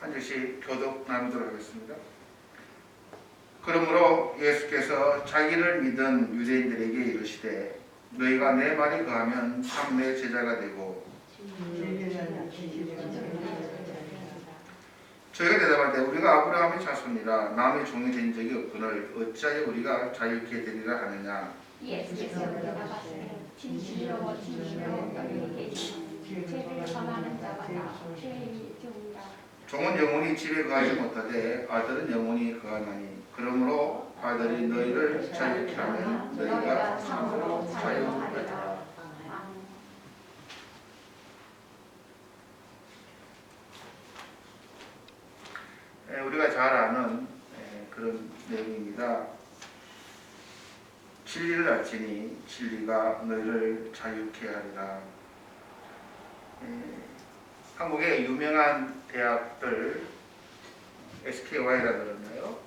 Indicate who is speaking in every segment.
Speaker 1: 한 절씩 교독 나누도록 하겠습니다. 그러므로 예수께서 자기를 믿은 유대인들에게 이르시되 너희가 내 말에 거하면 참 내 제자가 되고 저희가 대답할 때 우리가 아브라함의 자손이라 남의 종이 된 적이 없거늘 어찌하여 우리가 자유케 되리라 하느냐.
Speaker 2: 예수께서 대답하시되 진실로 진실로 너희에게 이르노니 죄를 범하는 자마다 죄인이 되리라.
Speaker 1: 종은 영원히 집에 거하지 못하되 아들은 영원히 거하나니 그러므로 아들이 너희를 자유케 하면 너희가 참으로 자유하리라. 우리가 잘 아는 그런 내용입니다. 진리를 알지니 진리가 너희를 자유케 하리라. 한국의 유명한 대학들 SKY라 그러나요?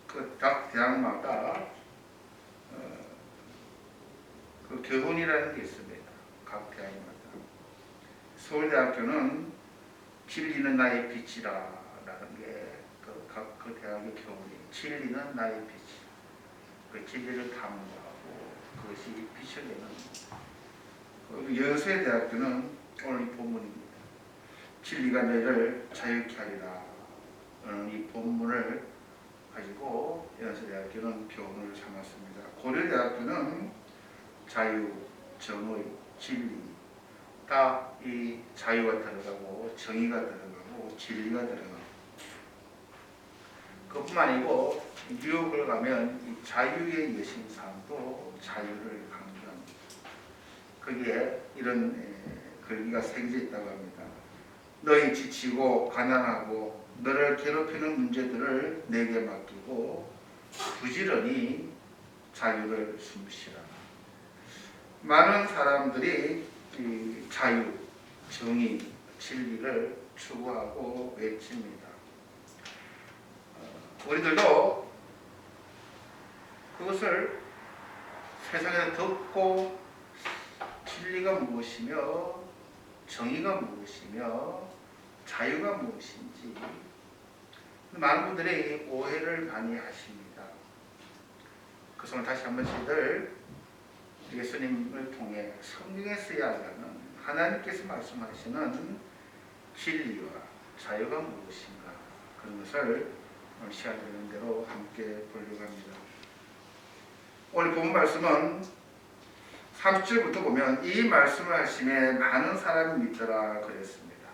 Speaker 1: 그 대학마다 그 교훈이라는 게 있습니다. 각 대학마다. 서울대학교는 진리는 나의 빛이라 라는 게 그 대학의 교훈이 진리는 나의 빛. 그 진리를 탐구하고 그것이 빛을 내는. 여수의 대학교는 오늘 이 본문입니다. 진리가 너희를 자유케 하리라. 이 본문을 가지고 연세대학교는 교훈을 삼았습니다. 고려대학교는 자유, 정의, 진리 다 이 자유가 들어가고 정의가 들어가고 진리가 들어가고 그뿐만 아니고 뉴욕을 가면 이 자유의 여신상도 자유를 강조합니다. 거기에 이런 글귀가 새겨져 있다고 합니다. 너희 지치고 가난하고 너를 괴롭히는 문제들을 내게 맡기고 부지런히 자유를 숨쉬라. 많은 사람들이 이 자유, 정의, 진리를 추구하고 외칩니다. 우리들도 그것을 세상에서 듣고 진리가 무엇이며 정의가 무엇이며 자유가 무엇인지 많은 분들이 오해를 많이 하십니다. 그것을 다시 한 번씩들 예수님을 통해 성경에 써야 하는 하나님께서 말씀하시는 진리와 자유가 무엇인가 그런 것을 시간 되는 대로 함께 보려고 합니다. 오늘 본 말씀은 30절부터 보면 이 말씀을 하심에 많은 사람이 믿더라 그랬습니다.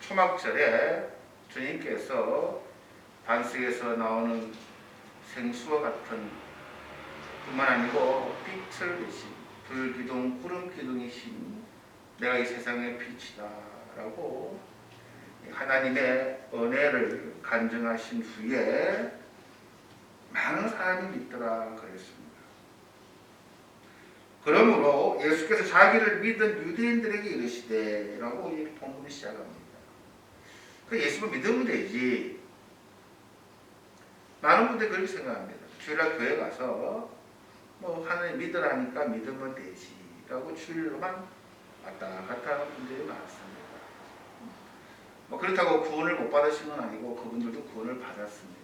Speaker 1: 초막절에 주님께서 반석에서 나오는 생수와 같은 뿐만 아니고 빛을 내신 불기둥 구름기둥이신 내가 이 세상의 빛이다 라고 하나님의 은혜를 간증하신 후에 많은 사람이 믿더라 그랬습니다. 그러므로 예수께서 자기를 믿은 유대인들에게 이르시되 라고 이 본문이 시작합니다. 그 예수를 믿으면 되지. 많은 분들이 그렇게 생각합니다. 주일날 교회 가서 뭐 하나님 믿으라니까 믿으면 되지 라고 주일로만 왔다 갔다 하는 분들이 많습니다. 뭐 그렇다고 구원을 못 받으신 건 아니고 그분들도 구원을 받았습니다.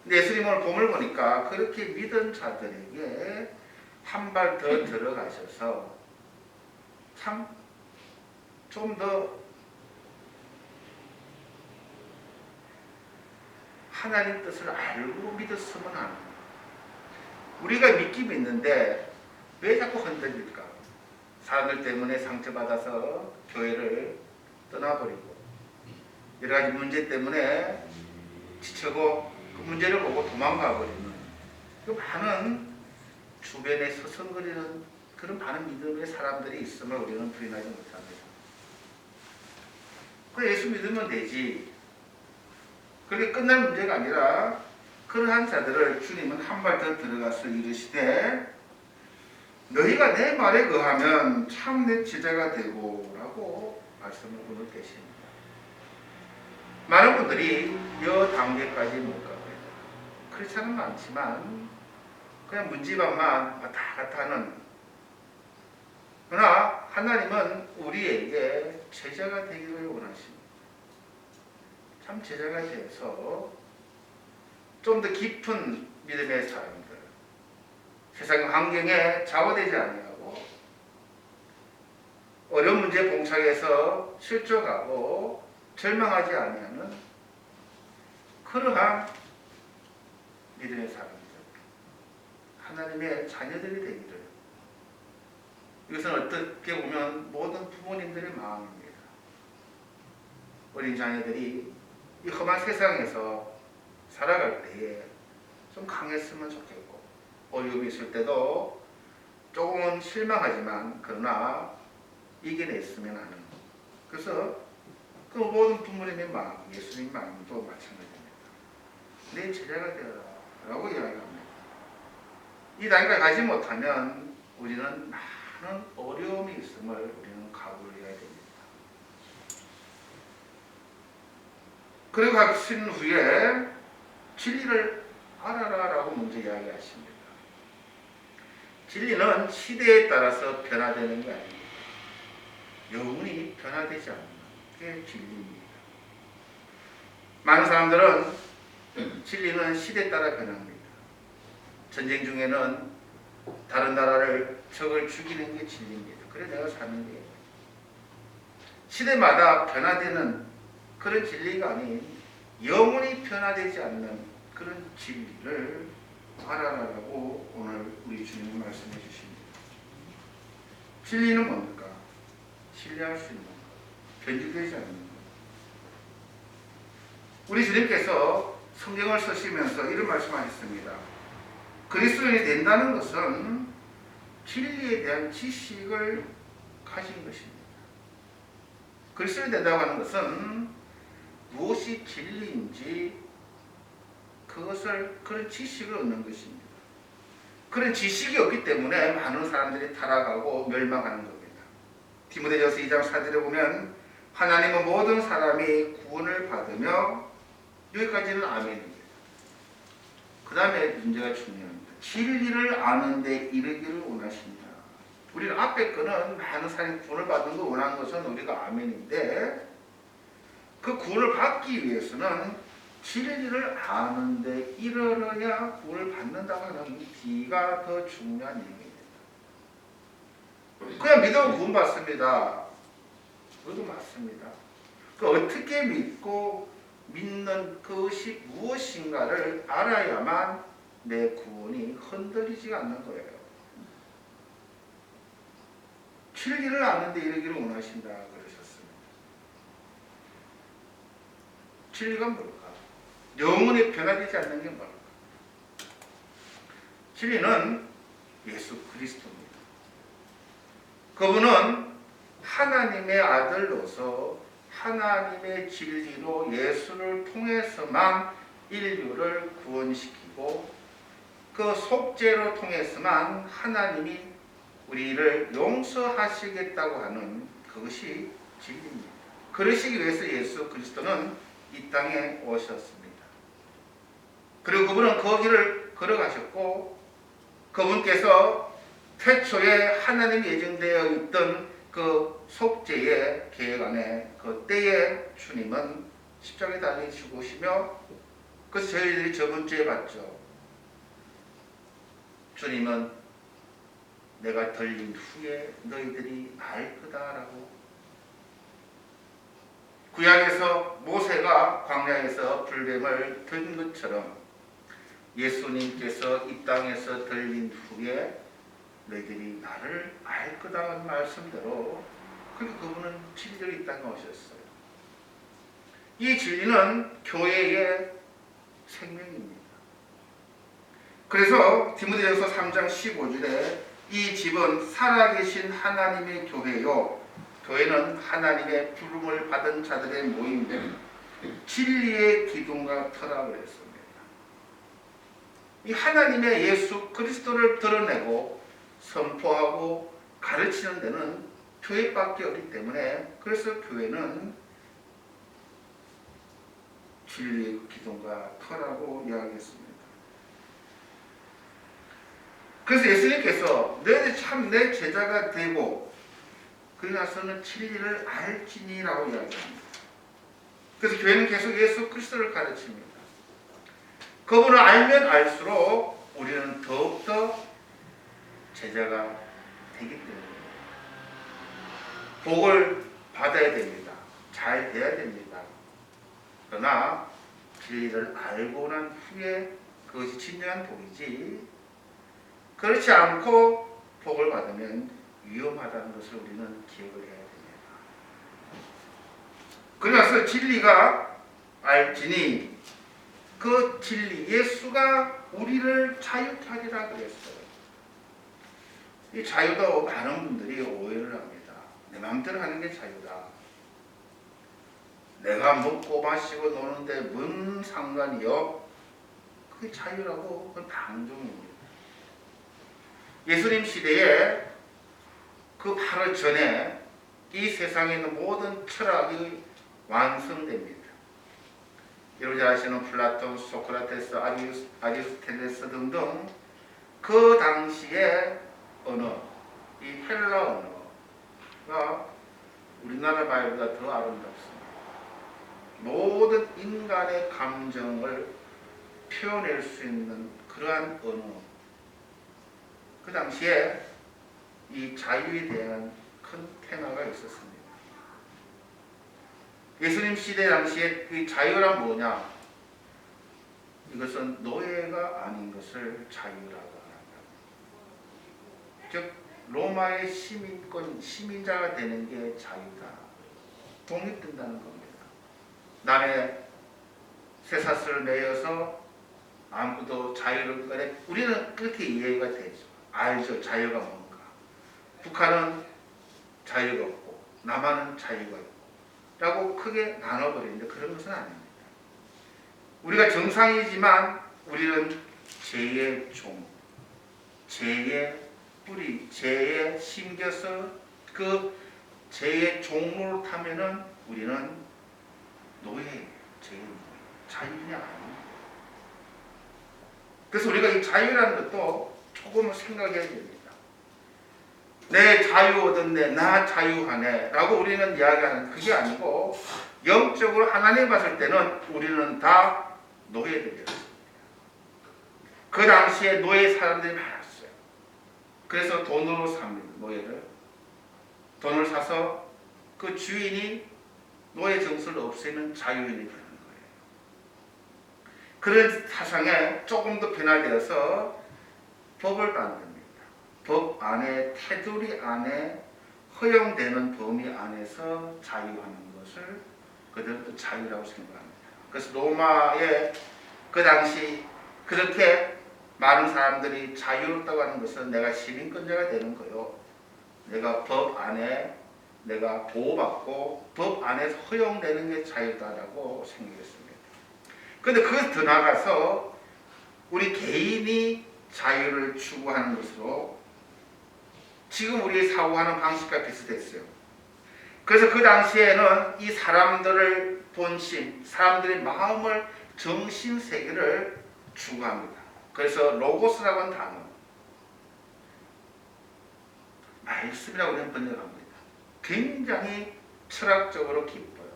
Speaker 1: 근데 예수님 오늘 본문을 보니까 그렇게 믿은 자들에게 한 발 더 들어가셔서 참 좀 더 하나님 뜻을 알고 믿었으면 하는 우리가 믿긴 믿는데 왜 자꾸 흔들릴까? 사람들 때문에 상처받아서 교회를 떠나버리고 여러 가지 문제 때문에 지치고 그 문제를 보고 도망가버리는 그 많은 주변에 서성거리는 그런 많은 믿음의 사람들이 있음을 우리는 부인하지 못합니다. 그 예수 믿으면 되지. 그렇게 끝날 문제가 아니라 그러한 자들을 주님은 한 발 더 들어가서 이르시되 너희가 내 말에 거하면 참 내 제자가 되고 라고 말씀을 하고 계십니다. 많은 분들이 이 단계까지 못 가고 있다. 크리스찬은 많지만 그냥 문지방만 왔다 갔다 하는 그러나 하나님은 우리에게 제자가 되기를 원하십니다. 참 제자가 되어서 좀 더 깊은 믿음의 사람들, 세상 환경에 좌우되지 아니하고 어려운 문제 봉착해서 실족하고 절망하지 아니하는 그러한 믿음의 사람들, 하나님의 자녀들이 되기를, 이것은 어떻게 보면 모든 부모님들의 마음입니다. 어린 자녀들이 이 험한 세상에서 살아갈 때에 좀 강했으면 좋겠고, 어려움이 있을 때도 조금은 실망하지만 그러나 이겨냈으면 하는, 그래서 그 모든 부모님의 마음, 예수님의 마음도 마찬가지입니다. 내 제자가 되어라 라고 이야기합니다. 이 단계까지 가지 못하면 우리는 많은 어려움이 있음을 우리는 각오를 해야 됩니다. 그리고 가신 후에 진리를 알아라 라고 먼저 이야기하십니다. 진리는 시대에 따라서 변화되는 게 아닙니다. 영원히 변화되지 않는 게 진리입니다. 많은 사람들은 진리는 시대에 따라 변합니다. 전쟁 중에는 다른 나라를 적을 죽이는 게 진리입니다. 그래 내가 사는 게 시대마다 변화되는 그런 진리가 아닌 영원히 변화되지 않는 그런 진리를 알아라라고 오늘 우리 주님이 말씀해 주십니다. 진리는 뭡니까? 신뢰할 수 있는 것, 변질되지 않는 것. 우리 주님께서 성경을 쓰시면서 이런 말씀하셨습니다. 그리스도인이 된다는 것은 진리에 대한 지식을 가진 것입니다. 그리스도인이 된다고 하는 것은 무엇이 진리인지 그런 지식을 얻는 것입니다. 그런 지식이 없기 때문에 많은 사람들이 타락하고 멸망하는 겁니다. 디모데전서 2장 4절에 보면 하나님은 모든 사람이 구원을 받으며, 여기까지는 아멘입니다. 그 다음에 문제가 중요합니다. 진리를 아는 데 이르기를 원하신다. 우리는 앞에 거는 많은 사람이 구원을 받는 걸 원하는 것은 우리가 아멘인데, 그 구원을 받기 위해서는 진리를 아는 데 이르러야 구원을 받는다고 하는 D가 더 중요한 얘기입니다. 그냥 믿으면 구원 받습니다. 그것도 맞습니다. 그 어떻게 믿고 믿는 그것이 무엇인가를 알아야만 내 구원이 흔들리지 않는 거예요. 진리를 아는 데 이르기를 원하신다 그러셨습니다. 진리가 뭘까? 영원히 변화되지 않는 게 뭘까? 진리는 예수 그리스도입니다. 그분은 하나님의 아들로서 하나님의 진리로 예수를 통해서만 인류를 구원시키고, 그 속죄로 통해서만 하나님이 우리를 용서하시겠다고 하는 그것이 진리입니다. 그러시기 위해서 예수 그리스도는 이 땅에 오셨습니다. 그리고 그분은 그 길을 걸어가셨고, 그분께서 태초에 하나님 예정되어 있던 그 속죄의 계획 안에 그 때에 주님은 십자가에 달려 죽으시며, 그래서 저희들이 저번 주에 봤죠. 주님은 내가 들린 후에 너희들이 알 거다라고. 구약에서 모세가 광야에서 불뱀을 든 것처럼 예수님께서 이 땅에서 들린 후에 너희들이 나를 알 거다라는 말씀대로, 그리고 그분은 진리로 이 땅에 오셨어요. 이 진리는 교회의 생명입니다. 그래서 디모데전서 3장 15절에 이 집은 살아계신 하나님의 교회요, 교회는 하나님의 부름을 받은 자들의 모임들, 진리의 기둥과 터라고 했습니다. 이 하나님의 예수 그리스도를 드러내고 선포하고 가르치는 데는 교회밖에 없기 때문에, 그래서 교회는 진리의 기둥과 터라고 이야기했습니다. 그래서 예수님께서 너희들 참 내 제자가 되고 그러고 나서는 진리를 알지니라고 이야기합니다. 그래서 교회는 계속 예수 그리스도를 가르칩니다. 그분을 알면 알수록 우리는 더욱더 제자가 되기 때문에 복을 받아야 됩니다. 잘 돼야 됩니다. 그러나 진리를 알고 난 후에 그것이 진정한 복이지, 그렇지 않고 복을 받으면 위험하다는 것을 우리는 기억을 해야 됩니다. 그래서 진리가 알지니 그 진리 예수가 우리를 자유케 하리라 그랬어요. 이 자유도 많은 분들이 오해를 합니다. 내 마음대로 하는 게 자유다. 내가 먹고 마시고 노는데 뭔 상관이요? 그게 자유라고. 그건 방종입니다. 예수님 시대에 그 바로 전에 이 세상에 있는 모든 철학이 완성됩니다. 여러분 잘 아시는 플라톤, 소크라테스, 아리스토텔레스 등등 그 당시의 언어, 이 헬라 언어가 우리나라 말보다 더 아름답습니다. 모든 인간의 감정을 표현할 수 있는 그러한 언어. 그 당시에 이 자유에 대한 큰 테마가 있었습니다. 예수님 시대 당시에 그 자유란 뭐냐? 이것은 노예가 아닌 것을 자유라고 한다. 즉 로마의 시민자가 되는 게 자유다. 독립된다는 겁니다. 남의 쇠사슬을 매여서 아무도 자유를 꺼내, 우리는 그렇게 이해가 되죠. 알죠. 자유가 뭔가. 북한은 자유가 없고 남한은 자유가 있고 라고 크게 나눠버리는데 그런 것은 아닙니다. 우리가 정상이지만 우리는 죄의 종, 죄의 뿌리, 죄에 심겨서 그 죄의 종로를 타면은 우리는 노예예요. 죄의 노예. 자유냐 아닙니다. 그래서 우리가 이 자유라는 것도 조금 생각해야 됩니다. 내 자유 얻었네, 나 자유하네 라고 우리는 이야기하는 그게 아니고, 영적으로 하나님 봤을 때는 우리는 다 노예들이었습니다. 그 당시에 노예 사람들이 많았어요. 그래서 돈으로 삽니다. 노예를 돈을 사서 그 주인이 노예 정서를 없애면 자유인이 되는 거예요. 그런 사상에 조금 더 변화되어서 법을 만듭니다. 법 안에, 테두리 안에 허용되는 범위 안에서 자유하는 것을 그들도 자유라고 생각합니다. 그래서 로마의 그 당시 그렇게 많은 사람들이 자유롭다고 하는 것은 내가 시민권자가 되는 거요. 내가 법 안에 내가 보호받고 법 안에서 허용되는 게 자유다라고 생각했습니다. 그런데 그것을 더 나아가서 우리 개인이 자유를 추구하는 것으로 지금 우리 사고하는 방식과 비슷했어요. 그래서 그 당시에는 이 사람들을 본심, 사람들의 마음을, 정신 세계를 추구합니다. 그래서 로고스라고 하는 단어, 말씀이라고 우리는 번역합니다. 굉장히 철학적으로 깊어요.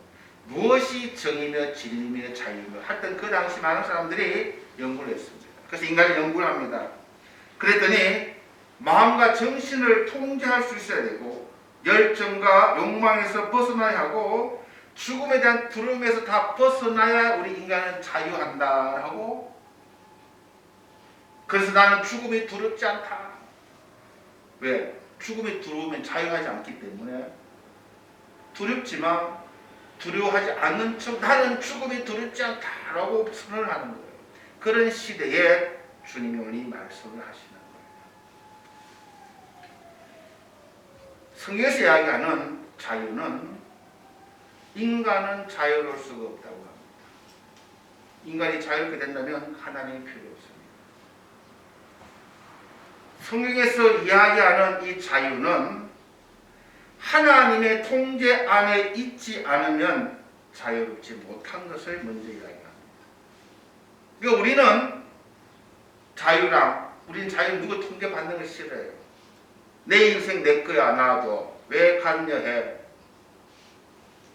Speaker 1: 무엇이 정의며 진리며 자유며 하여튼 그 당시 많은 사람들이 연구를 했습니다. 그래서 인간이 연구를 합니다. 그랬더니 마음과 정신을 통제할 수 있어야 되고, 열정과 욕망에서 벗어나야 하고, 죽음에 대한 두려움에서 다 벗어나야 우리 인간은 자유한다 하고, 그래서 나는 죽음이 두렵지 않다. 왜? 죽음이 두려우면 자유하지 않기 때문에. 두렵지만 두려워하지 않는 척 나는 죽음이 두렵지 않다라고 선언을 하는 거예요. 그런 시대에 주님이 오니 말씀을 하시는 거예요. 성경에서 이야기하는 자유는 인간은 자유로울 수가 없다고 합니다. 인간이 자유롭게 된다면 하나님이 필요 없습니다. 성경에서 이야기하는 이 자유는 하나님의 통제 안에 있지 않으면 자유롭지 못한 것을 먼저 이야기합니다. 그러니까 우리는 우리는 자유 누구 통제받는 걸 싫어해요. 내 인생 내 거야, 나도 왜 관여해?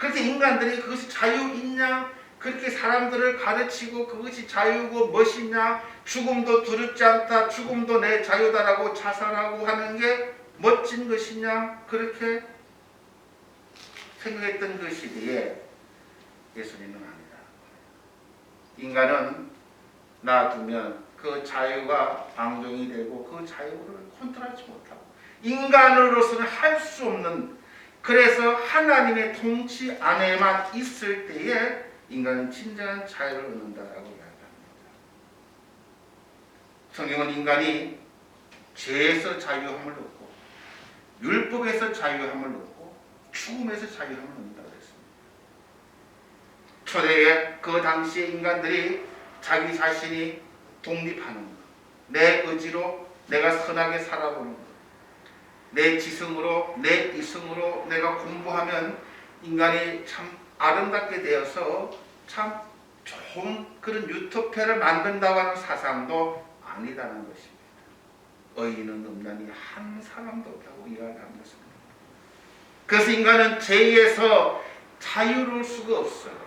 Speaker 1: 그렇게 인간들이 그것이 자유있냐? 그렇게 사람들을 가르치고 그것이 자유고 멋있냐? 죽음도 두렵지 않다. 죽음도 내 자유다라고 자살하고 하는 게 멋진 것이냐? 그렇게 생각했던 그 시대에 예수님은 아니다. 인간은 놔두면 그 자유가 방종이 되고 그 자유를 컨트롤하지 못하고 인간으로서는 할 수 없는, 그래서 하나님의 통치 안에만 있을 때에 인간은 진정한 자유를 얻는다라고 이야기합니다. 성경은 인간이 죄에서 자유함을 얻고 율법에서 자유함을 얻고 죽음에서 자유함을 얻는다고 했습니다. 초대에 그 당시에 인간들이 자기 자신이 독립하는 것, 내 의지로 내가 선하게 살아보는 것, 내 지성으로 내 이성으로 내가 공부하면 인간이 참 아름답게 되어서 참 좋은 그런 유토피아를 만든다고 하는 사상도 아니다는 것입니다. 의인은 없나니 한 사람도 없다고 이야기하는 것입니다. 그래서 인간은 죄에서 자유로울 수가 없어요.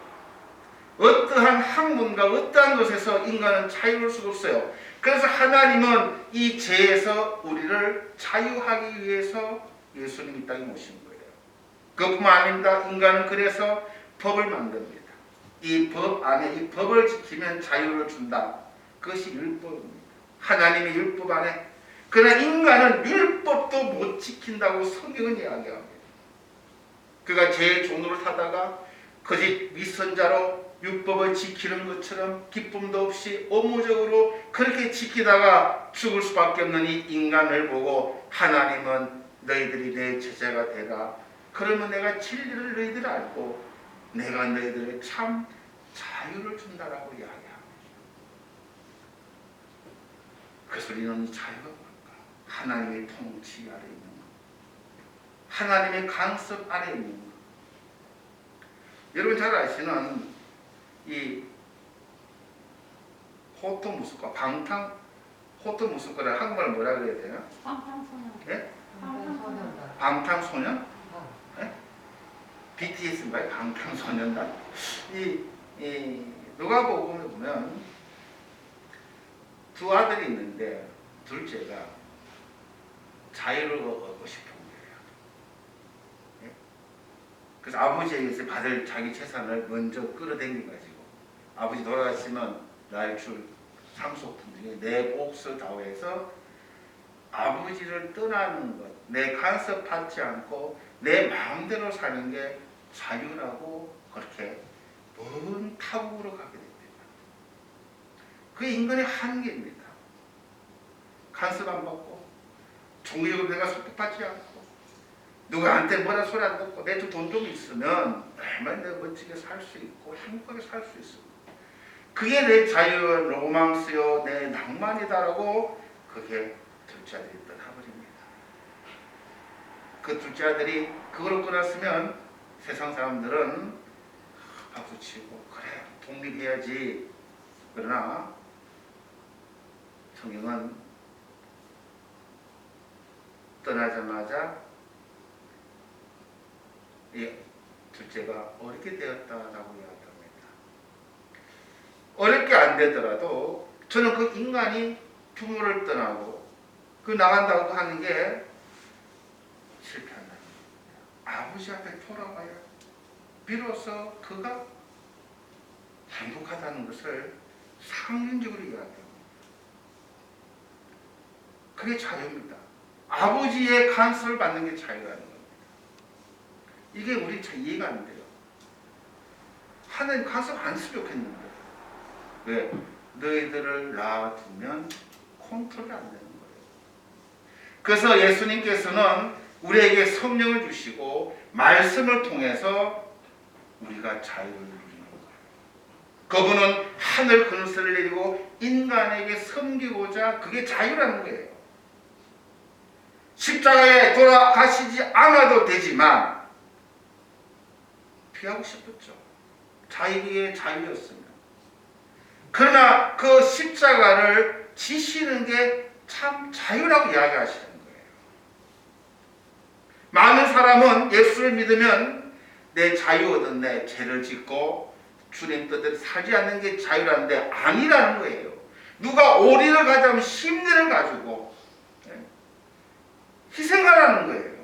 Speaker 1: 어떠한 학문과 어떠한 것에서 인간은 자유로울 수가 없어요. 그래서 하나님은 이 죄에서 우리를 자유하기 위해서 예수님 이 땅에 모신 거예요. 그뿐만 아닙니다. 인간은 그래서 법을 만듭니다. 이 법 안에 이 법을 지키면 자유를 준다. 그것이 율법입니다. 하나님의 율법 안에. 그러나 인간은 율법도 못 지킨다고 성경은 이야기합니다. 그가 죄의 종로를 타다가 거짓 위선자로 율법을 지키는 것처럼 기쁨도 없이 업무적으로 그렇게 지키다가 죽을 수밖에 없는 이 인간을 보고 하나님은 너희들이 내 제자가 되라. 그러면 내가 진리를 너희들 알고 내가 너희들에게 참 자유를 준다라고 이야기합니다. 그래서 우리는 자유가 뭘까? 하나님의 통치 아래 있는 것, 하나님의 간섭 아래 있는 것. 여러분 잘 아시는 이 호토 무스코, 호토 무스코를 한국말 뭐라 그래야 되나?
Speaker 2: 방탄소년.
Speaker 1: 예?
Speaker 2: 방탄소년.
Speaker 1: 방탄소년? 예? BTS인가요? 방탄소년단? 이 누가복음에 보면 두 아들이 있는데 둘째가 자유를 얻고 싶은 거예요. 예? 그래서 아버지에게서 받을 자기 재산을 먼저 끌어당겨가지고 아버지 돌아가시면 나의 줄 상속품 중에 내 몫을 다해서 아버지를 떠나는 것, 내 간섭받지 않고 내 마음대로 사는 게 자유라고 그렇게 먼 타국으로 가게 됩니다. 그게 인간의 한계입니다. 간섭 안 받고 종교적으로 내가 설득받지 않고 누구한테 뭐라 소리 안 듣고 내 돈 좀 있으면 얼마나 내가 멋지게 살 수 있고 행복하게 살 수 있습니다. 그게 내 자유, 로망스요, 내 낭만이다라고 그게 둘째 아들이 떠나버립니다. 그 둘째 아들이 그걸 끊었으면 세상 사람들은 박수치고 그래 독립해야지. 그러나 성경은 떠나자마자 이 둘째가 어렵게 되었다라고 이야기합니다. 어렵게 안 되더라도 저는 그 인간이 부모를 떠나고 그 나간다고 하는 게 실패한다는 겁니다. 아버지 앞에 돌아와야 비로소 그가 행복하다는 것을 상징적으로 이야기합니다. 그게 자유입니다. 아버지의 간섭을 받는 게 자유라는 겁니다. 이게 우리 잘 이해가 안 돼요. 하나님 간섭 안 했으면 좋겠는데 왜? 너희들을 놔두면 컨트롤이 안 되는 거예요. 그래서 예수님께서는 우리에게 성령을 주시고 말씀을 통해서 우리가 자유를 누리는 거예요. 그분은 하늘 근세를 내리고 인간에게 섬기고자 그게 자유라는 거예요. 십자가에 돌아가시지 않아도 되지만 피하고 싶었죠. 자기의 자유였습니다. 그러나 그 십자가를 지시는 게 참 자유라고 이야기하시는 거예요. 많은 사람은 예수를 믿으면 내 자유 얻었네. 죄를 짓고 주님 뜻대로 살지 않는 게 자유라는데 아니라는 거예요. 누가 오리를 가져면 심리를 가지고 희생하라는 거예요.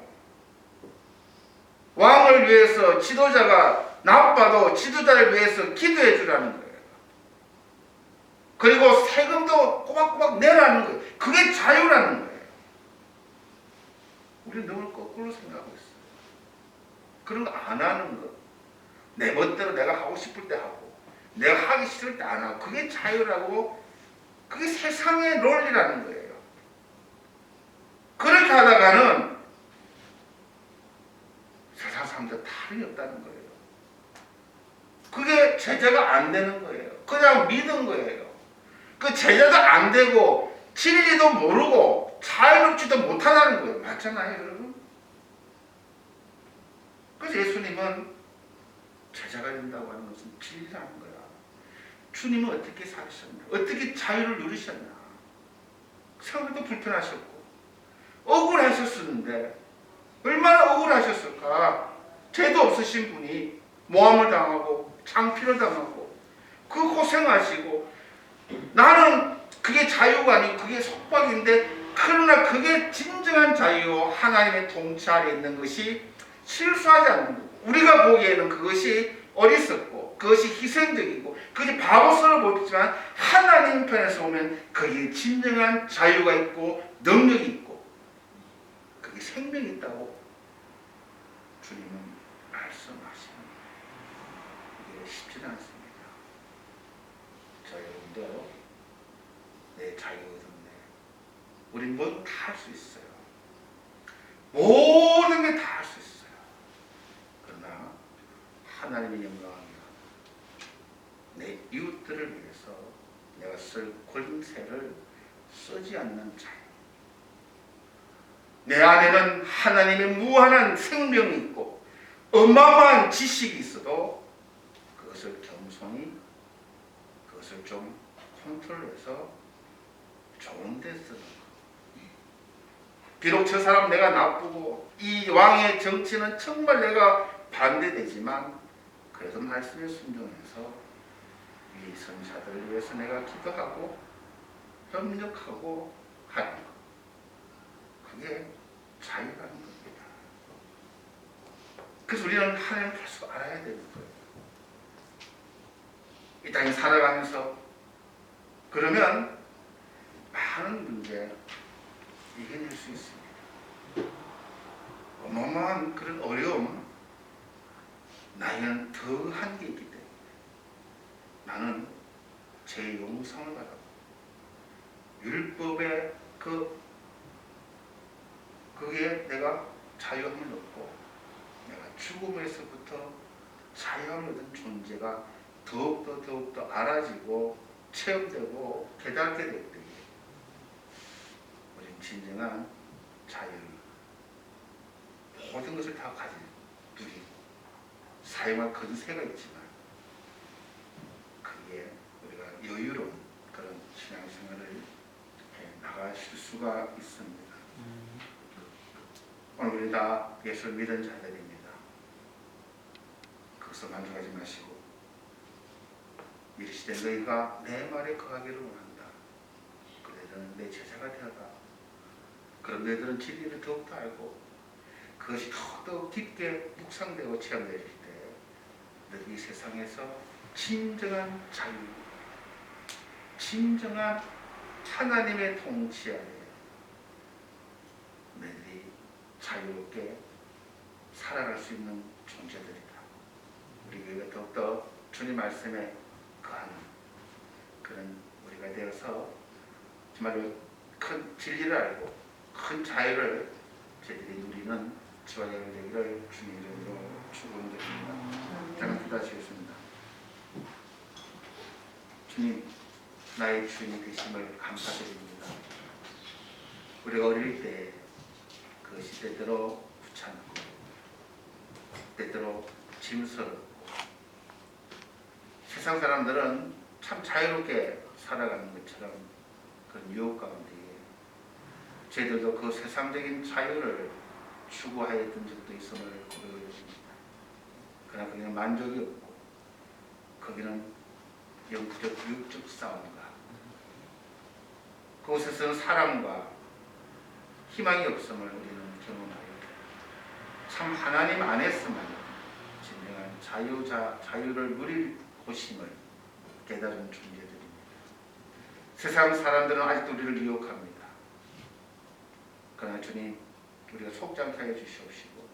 Speaker 1: 왕을 위해서 지도자가 나빠도 지도자를 위해서 기도해 주라는 거예요. 그리고 세금도 꼬박꼬박 내라는 거예요. 그게 자유라는 거예요. 우리는 너무 거꾸로 생각하고 있어요. 그런 거 안 하는 거. 내 멋대로 내가 하고 싶을 때 하고 내가 하기 싫을 때 안 하고 그게 자유라고 그게 세상의 논리라는 거예요. 그렇게 하다가는 세상 사람들 탈이 없다는 거예요. 그게 제재가 안 되는 거예요. 그냥 믿은 거예요. 그 제재도 안 되고 진리도 모르고 자유롭지도 못하다는 거예요. 맞잖아요, 여러분? 그래서 예수님은 제자가 된다고 하는 것은 진리라는 거야. 주님은 어떻게 사셨나? 어떻게 자유를 누리셨나? 생각도 불편하셨고 억울하셨었는데 얼마나 억울하셨을까? 죄도 없으신 분이 모함을 당하고 창피를 당하고 그 고생하시고 나는 그게 자유가 아니고 그게 속박인데 그러나 그게 진정한 자유 하나님의 통치 아래 있는 것이 실수하지 않는 거고 우리가 보기에는 그것이 어리석고 그것이 희생적이고 그것이 바보스러워 보이지만 하나님 편에서 보면 거기에 진정한 자유가 있고 능력이 있고 그게 생명이 있다고 주님은 말씀하십니다. 이게 쉽지는 않습니다. 저 여러분도 내 자유 얻었네. 우린 뭐 다 할 수 있어요. 모든 게 다 할 수 있어요. 그러나 하나님의 영광이야. 내 이웃들을 위해서 내가 쓸 권세를 쓰지 않는 자유. 내 안에는 하나님의 무한한 생명이 있고 어마어마한 지식이 있어도 그것을 겸손히 그것을 좀 컨트롤해서 좋은 데 쓰는 거. 비록 저 사람 내가 나쁘고 이 왕의 정치는 정말 내가 반대되지만 그래서 말씀에 순종해서 이 선사들을 위해서 내가 기도하고 협력하고 하는 것. 그게 자유라는 겁니다. 그래서 우리는 하나님을 계속 알아야 되는 거예요. 이 땅에 살아가면서 그러면 많은 문제 이겨낼 수 있습니다. 어마어마한 그런 어려움 나에게는 더한 게 있기 때문에 나는 제 용성을 바라고 율법의 거기에 내가 자유함을 얻고 내가 죽음에서부터 자유함을 얻은 존재가 더욱더 알아지고 체험되고 깨닫게 될 때에 우리는 진정한 자유를 모든 것을 다 가진 누리고 사용할 권세가 있지만 그게 우리가 여유로운 그런 신앙생활을 나가실 수가 있습니다. 오늘 우리 다 예수를 믿은 자들입니다. 거기서 만족하지 마시고 이르시되 너희가 내 말에 거하기를 원한다. 그들은 내 제자가 되어라. 그럼 너희들은 진리를 더욱더 알고 그것이 더욱더 깊게 묵상되고 체험될 때 너희 세상에서 진정한 자유, 진정한 하나님의 통치 아래 너희들이 자유롭게 살아갈 수 있는 존재들이다. 우리 교회가 더욱더 주님 말씀에 거하는 그런 우리가 되어서 정말로 큰 진리를 알고 큰 자유를 저희들이 누리는 지와 여러분 되기를 주님 이름으로 축원드립니다. 잠깐 기도하시겠습니다. 주님, 나의 주인이 되심을 감사드립니다. 우리가 어릴 때 그것이 때때로 귀찮고 때때로 짐스럽고 세상 사람들은 참 자유롭게 살아가는 것처럼 그런 유혹 가운데 저희들도 그 세상적인 자유를 추구하였던 적도 있음을 고백드립니다. 그러나 거기는 만족이 없고 거기는 영구적 육적 싸움과 그곳에서는 사랑과 희망이 없음을 우리는 경험하여 참 하나님 안에서만 진정한 자유를 누릴 곳임을 깨달은 존재들입니다. 세상 사람들은 아직도 우리를 유혹합니다. 그러나 주님, 우리가 속지 않게 하여 주시옵시고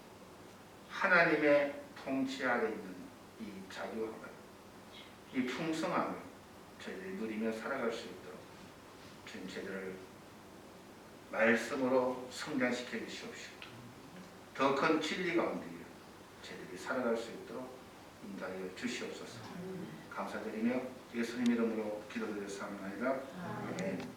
Speaker 1: 하나님의 통치 아래 있는 이 자유함을, 이 풍성함을 저희들이 누리며 살아갈 수 있도록 주님 저희들을 말씀으로 성장시켜 주시옵시고 더 큰 진리 가운데 저희들이 살아갈 수 있도록 인도하여 주시옵소서. 감사드리며 예수님 이름으로 기도드렸사옵나이다. 아멘.